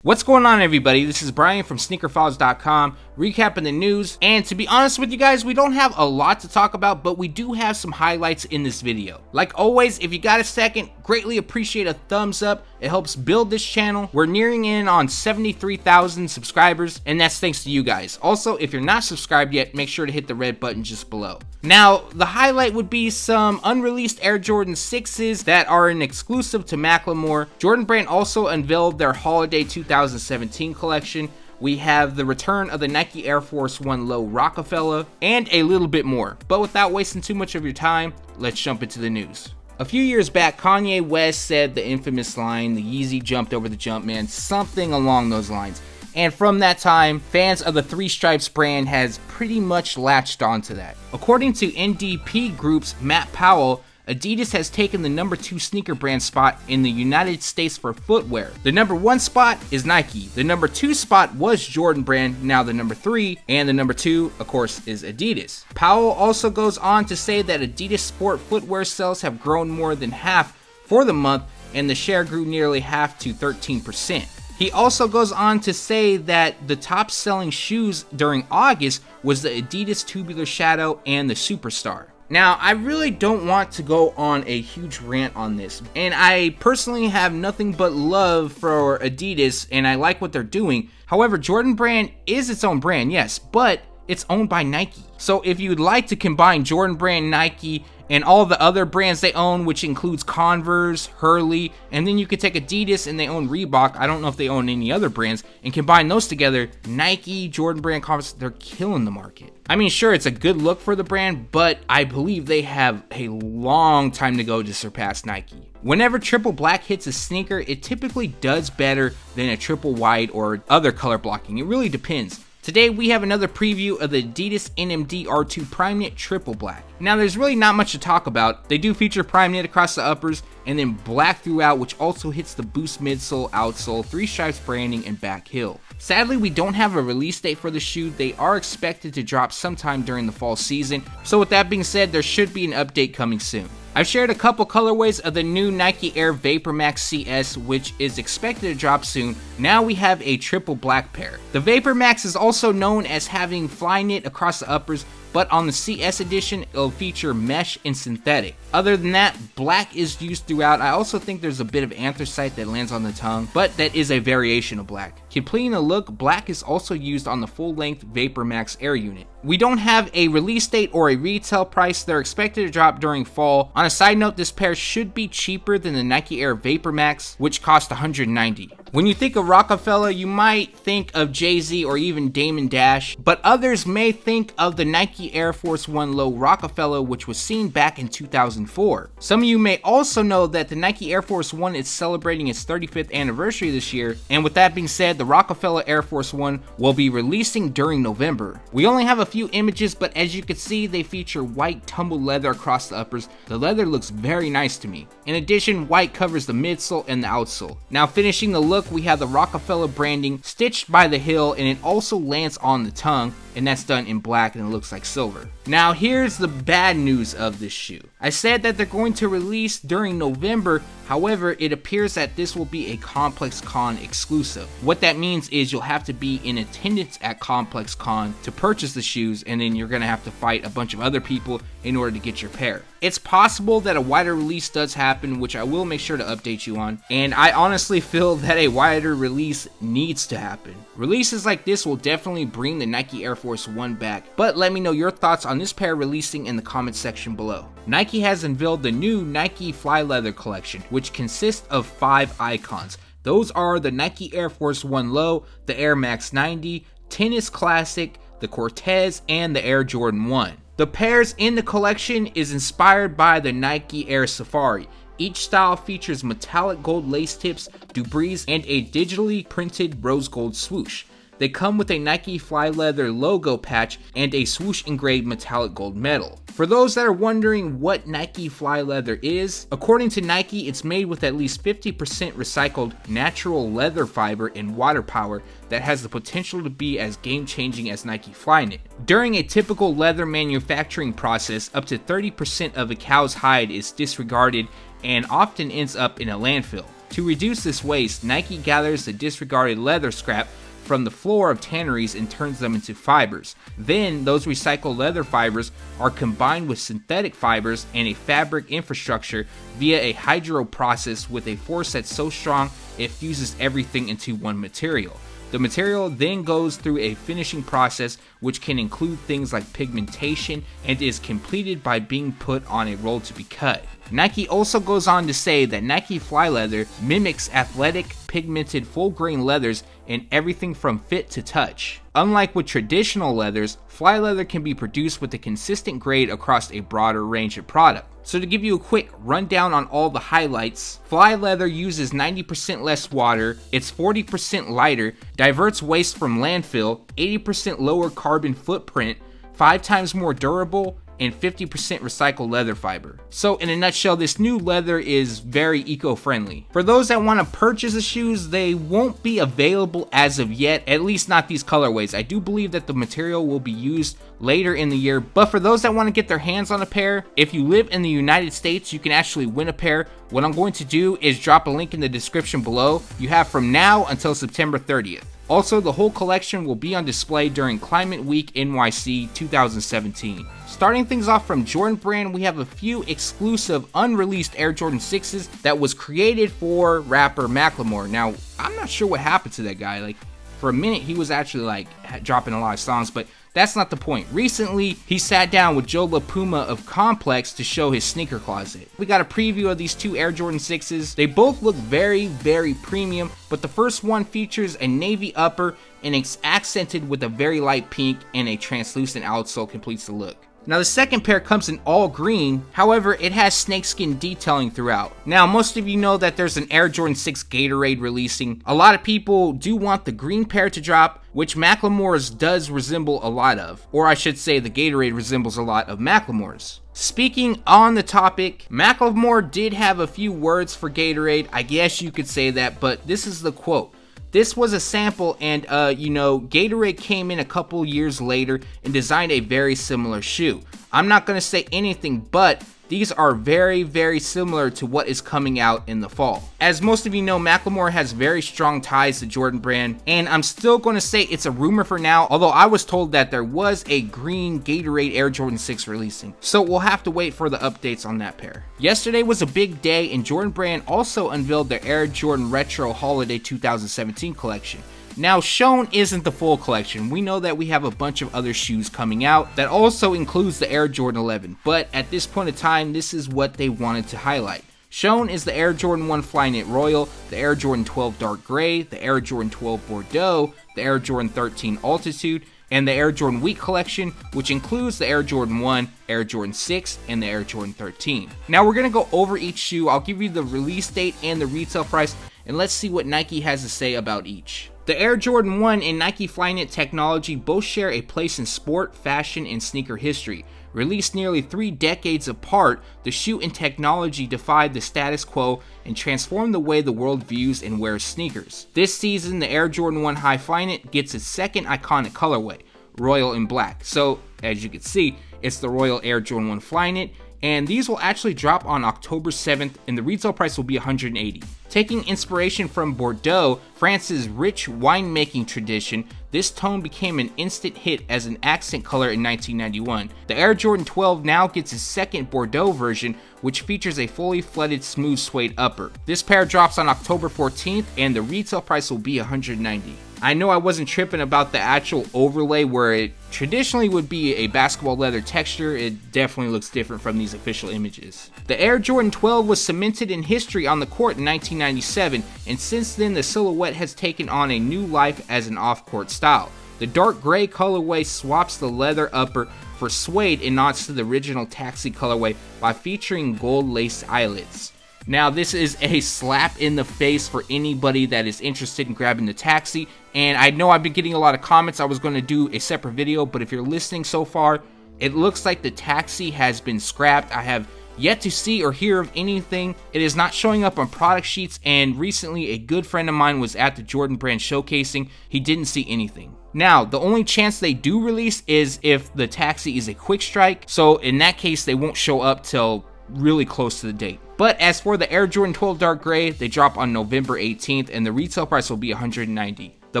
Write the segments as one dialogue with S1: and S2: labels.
S1: What's going on, everybody? This is Brian from sneakerfiles.com, recapping the news, and to be honest with you guys, we don't have a lot to talk about, but we do have some highlights in this video. Like always, if you got a second, greatly appreciate a thumbs up. It helps build this channel. We're nearing in on 73,000 subscribers, and that's thanks to you guys. Also, if you're not subscribed yet, make sure to hit the red button just below. Now, the highlight would be some unreleased Air Jordan 6s that are an exclusive to Macklemore. Jordan Brand also unveiled their Holiday 2017 collection. We have the return of the Nike Air Force 1 Low Rockefeller, and a little bit more. But without wasting too much of your time, let's jump into the news. A few years back, Kanye West said the infamous line, "The Yeezy jumped over the Jumpman," something along those lines. And from that time, fans of the Three Stripes brand has pretty much latched onto that. According to NDP Group's Matt Powell, Adidas has taken the #2 sneaker brand spot in the United States for footwear. The #1 spot is Nike. The #2 spot was Jordan Brand, now the #3, and the #2, of course, is Adidas. Powell also goes on to say that Adidas sport footwear sales have grown more than half for the month, and the share grew nearly half to 13%. He also goes on to say that the top selling shoes during August was the Adidas Tubular Shadow and the Superstar. Now, I really don't want to go on a huge rant on this, and I personally have nothing but love for Adidas, and I like what they're doing. However, Jordan Brand is its own brand, yes, but it's owned by Nike. So if you'd like to combine Jordan Brand, Nike, and all the other brands they own, which includes Converse, Hurley, and then you could take Adidas and they own Reebok, I don't know if they own any other brands, and combine those together, Nike, Jordan Brand, Converse, they're killing the market. I mean, sure, it's a good look for the brand, but I believe they have a long time to go to surpass Nike. Whenever triple black hits a sneaker, it typically does better than a triple white or other color blocking. It really depends. Today we have another preview of the Adidas NMD R2 Prime Knit Triple Black. Now there's really not much to talk about. They do feature Prime Knit across the uppers and then black throughout, which also hits the Boost midsole, outsole, Three Stripes branding, and back heel. Sadly, we don't have a release date for the shoe. They are expected to drop sometime during the fall season. So with that being said, there should be an update coming soon. I've shared a couple colorways of the new Nike Air VaporMax CS, which is expected to drop soon. Now we have a triple black pair. The VaporMax is also known as having fly knit across the uppers, but on the CS edition, it'll feature mesh and synthetic. Other than that, black is used throughout. I also think there's a bit of anthracite that lands on the tongue, but that is a variation of black. Completing the look, black is also used on the full-length VaporMax Air unit. We don't have a release date or a retail price. They're expected to drop during fall. On a side note, this pair should be cheaper than the Nike Air VaporMax, which cost $190. When you think of Rockefeller, you might think of Jay-Z or even Damon Dash, but others may think of the Nike Air Force 1 Low Rockefeller, which was seen back in 2004. Some of you may also know that the Nike Air Force 1 is celebrating its 35th anniversary this year, and with that being said, the Rockefeller Air Force 1 will be releasing during November. We only have a few images, but as you can see, they feature white tumbled leather across the uppers. The leather looks very nice to me. In addition, white covers the midsole and the outsole. Now finishing the look, we have the Rockefeller branding stitched by the heel, and it also lands on the tongue, and that's done in black and it looks like silver. Now here's the bad news of this shoe. I said that they're going to release during November, however it appears that this will be a Complex Con exclusive. What that means is you'll have to be in attendance at Complex Con to purchase the shoes, and then you're going to have to fight a bunch of other people in order to get your pair. It's possible that a wider release does happen, which I will make sure to update you on, and I honestly feel that a wider release needs to happen. Releases like this will definitely bring the Nike Air Force 1 back, but let me know your thoughts on this pair releasing in the comment section below. Nike has unveiled the new Nike Fly Leather collection, which consists of 5 icons. Those are the Nike Air Force 1 Low, the Air Max 90, Tennis Classic, the Cortez, and the Air Jordan 1. The pairs in the collection is inspired by the Nike Air Safari. Each style features metallic gold lace tips, debris, and a digitally printed rose gold swoosh. They come with a Nike Fly Leather logo patch and a swoosh engraved metallic gold medal. For those that are wondering what Nike Fly Leather is, according to Nike, it's made with at least 50% recycled natural leather fiber and water power that has the potential to be as game-changing as Nike Flyknit. During a typical leather manufacturing process, up to 30% of a cow's hide is disregarded and often ends up in a landfill. To reduce this waste, Nike gathers the disregarded leather scrap from the floor of tanneries and turns them into fibers. Then those recycled leather fibers are combined with synthetic fibers and a fabric infrastructure via a hydro process with a force that's so strong it fuses everything into one material. The material then goes through a finishing process which can include things like pigmentation and is completed by being put on a roll to be cut. Nike also goes on to say that Nike Fly Leather mimics athletic, pigmented full-grain leathers in everything from fit to touch. Unlike with traditional leathers, Fly Leather can be produced with a consistent grade across a broader range of product. So to give you a quick rundown on all the highlights, Fly Leather uses 90% less water, it's 40% lighter, diverts waste from landfill, 80% lower carbon footprint, 5 times more durable, and 50% recycled leather fiber. So in a nutshell, this new leather is very eco-friendly. For those that want to purchase the shoes, they won't be available as of yet, at least not these colorways. I do believe that the material will be used later in the year, but for those that want to get their hands on a pair, if you live in the United States, you can actually win a pair. What I'm going to do is drop a link in the description below. You have from now until September 30th. Also, the whole collection will be on display during Climate Week NYC 2017. Starting things off from Jordan Brand, we have a few exclusive unreleased Air Jordan 6s that was created for rapper Macklemore. Now, I'm not sure what happened to that guy. Like, for a minute, he was actually like dropping a lot of songs, but that's not the point. Recently, he sat down with Joe LaPuma of Complex to show his sneaker closet. We got a preview of these two Air Jordan 6s. They both look very, very premium, but the first one features a navy upper and it's accented with a very light pink, and a translucent outsole completes the look. Now the second pair comes in all green, however it has snakeskin detailing throughout. Now most of you know that there's an Air Jordan 6 Gatorade releasing. A lot of people do want the green pair to drop, which Macklemore's does resemble a lot of. Or I should say the Gatorade resembles a lot of Macklemore's. Speaking on the topic, Macklemore did have a few words for Gatorade, I guess you could say that, but this is the quote. This was a sample, and Gatorade came in a couple years later and designed a very similar shoe. I'm not going to say anything, but these are very, very similar to what is coming out in the fall. As most of you know, Macklemore has very strong ties to Jordan Brand, and I'm still going to say it's a rumor for now, although I was told that there was a green Gatorade Air Jordan 6 releasing. So we'll have to wait for the updates on that pair. Yesterday was a big day, and Jordan Brand also unveiled their Air Jordan Retro Holiday 2017 collection. Now, shown isn't the full collection. We know that we have a bunch of other shoes coming out that also includes the Air Jordan 11, but at this point in time, this is what they wanted to highlight. Shown is the Air Jordan 1 Flyknit Royal, the Air Jordan 12 Dark Gray, the Air Jordan 12 Bordeaux, the Air Jordan 13 Altitude, and the Air Jordan Week collection, which includes the Air Jordan 1, Air Jordan 6, and the Air Jordan 13. Now we're going to go over each shoe. I'll give you the release date and the retail price, and let's see what Nike has to say about each. The Air Jordan 1 and Nike Flyknit technology both share a place in sport, fashion, and sneaker history. Released nearly 3 decades apart, the shoe and technology defied the status quo and transformed the way the world views and wears sneakers. This season, the Air Jordan 1 High Flyknit gets its second iconic colorway, Royal and Black. So, as you can see, it's the Royal Air Jordan 1 Flyknit, and these will actually drop on October 7th, and the retail price will be $180. Taking inspiration from Bordeaux, France's rich winemaking tradition, this tone became an instant hit as an accent color in 1991. The Air Jordan 12 now gets its second Bordeaux version, which features a fully flooded smooth suede upper. This pair drops on October 14th, and the retail price will be $190. I know I wasn't tripping about the actual overlay where it traditionally would be a basketball leather texture. It definitely looks different from these official images. The Air Jordan 12 was cemented in history on the court in 1997, and since then the silhouette has taken on a new life as an off-court style. The dark gray colorway swaps the leather upper for suede and nods to the original Taxi colorway by featuring gold lace eyelets. Now this is a slap in the face for anybody that is interested in grabbing the Taxi, and I know I've been getting a lot of comments. I was going to do a separate video, but if you're listening so far, it looks like the Taxi has been scrapped. I have yet to see or hear of anything. It is not showing up on product sheets, and recently a good friend of mine was at the Jordan Brand showcasing. He didn't see anything. Now, the only chance they do release is if the Taxi is a quick strike, so in that case they won't show up till really close to the date. But as for the Air Jordan 12 Dark Gray, they drop on November 18th and the retail price will be $190. The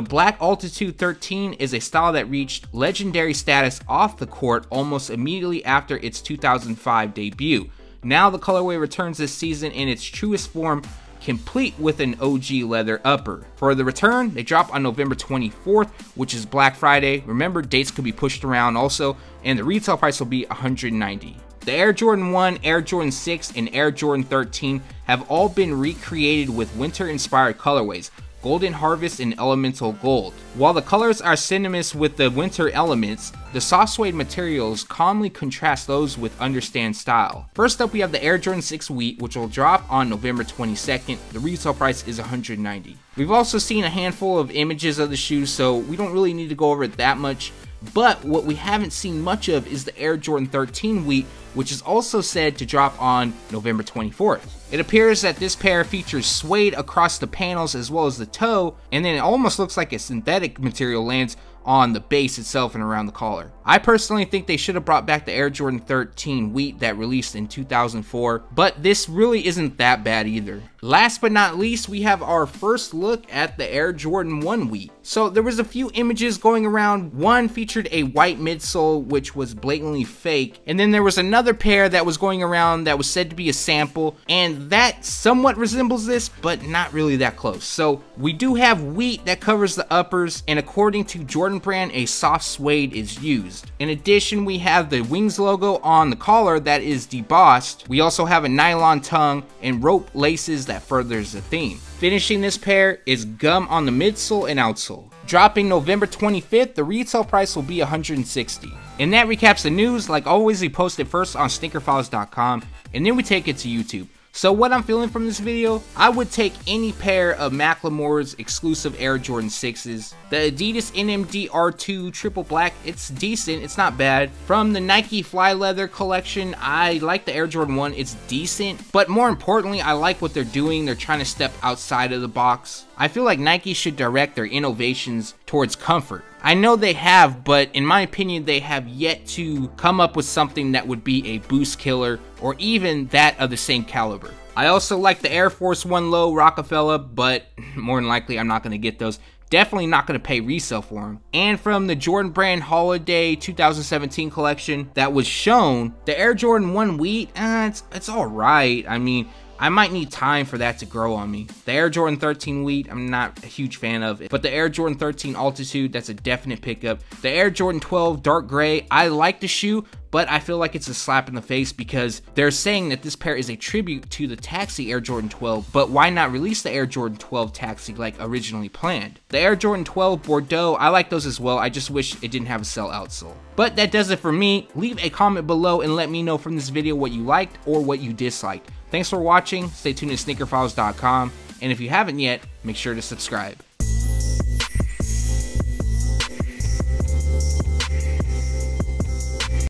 S1: Black Altitude 13 is a style that reached legendary status off the court almost immediately after its 2005 debut. Now the colorway returns this season in its truest form, complete with an OG leather upper. For the return, they drop on November 24th, which is Black Friday. Remember, dates could be pushed around also, and the retail price will be $190. The Air Jordan 1, Air Jordan 6, and Air Jordan 13 have all been recreated with winter-inspired colorways, Golden Harvest and Elemental Gold. While the colors are synonymous with the winter elements, the soft suede materials calmly contrast those with understand style. First up, we have the Air Jordan 6 Wheat, which will drop on November 22nd. The retail price is $190. We've also seen a handful of images of the shoes, so we don't really need to go over it that much. But what we haven't seen much of is the Air Jordan 13 Wheat, which is also said to drop on November 24th. It appears that this pair features suede across the panels as well as the toe, and then it almost looks like a synthetic material lands on the base itself and around the collar. I personally think they should have brought back the Air Jordan 13 Wheat that released in 2004, but this really isn't that bad either. Last but not least, we have our first look at the Air Jordan 1 Wheat. So there was a few images going around. One featured a white midsole which was blatantly fake, and then there was another pair that was going around that was said to be a sample, and that somewhat resembles this, but not really that close. So we do have wheat that covers the uppers, and according to Jordan Brand, a soft suede is used. In addition, we have the Wings logo on the collar that is debossed. We also have a nylon tongue and rope laces that furthers the theme. Finishing this pair is gum on the midsole and outsole. Dropping November 25th, the retail price will be $160. And that recaps the news. Like always, we post it first on sneakerfiles.com and then we take it to YouTube. So what I'm feeling from this video, I would take any pair of Macklemore's exclusive Air Jordan 6s. The Adidas NMD R2 Triple Black, it's decent, it's not bad. From the Nike Fly Leather collection, I like the Air Jordan 1, it's decent. But more importantly, I like what they're doing. They're trying to step outside of the box. I feel like Nike should direct their innovations towards comfort. I know they have, but in my opinion, they have yet to come up with something that would be a boost killer or even that of the same caliber. I also like the Air Force 1 Low Rockefeller, but more than likely I'm not going to get those. Definitely not going to pay resale for them. And from the Jordan Brand Holiday 2017 collection that was shown, the Air Jordan 1 Wheat, it's alright. I mean, I might need time for that to grow on me. The Air Jordan 13 Wheat, I'm not a huge fan of it. But the Air Jordan 13 Altitude, that's a definite pickup. The Air Jordan 12 Dark Gray, I like the shoe, but I feel like it's a slap in the face because they're saying that this pair is a tribute to the Taxi Air Jordan 12, but why not release the Air Jordan 12 Taxi like originally planned? The Air Jordan 12 Bordeaux, I like those as well. I just wish it didn't have a sell outsole. But that does it for me. Leave a comment below and let me know from this video what you liked or what you disliked. Thanks for watching. Stay tuned to sneakerfiles.com. And if you haven't yet, make sure to subscribe.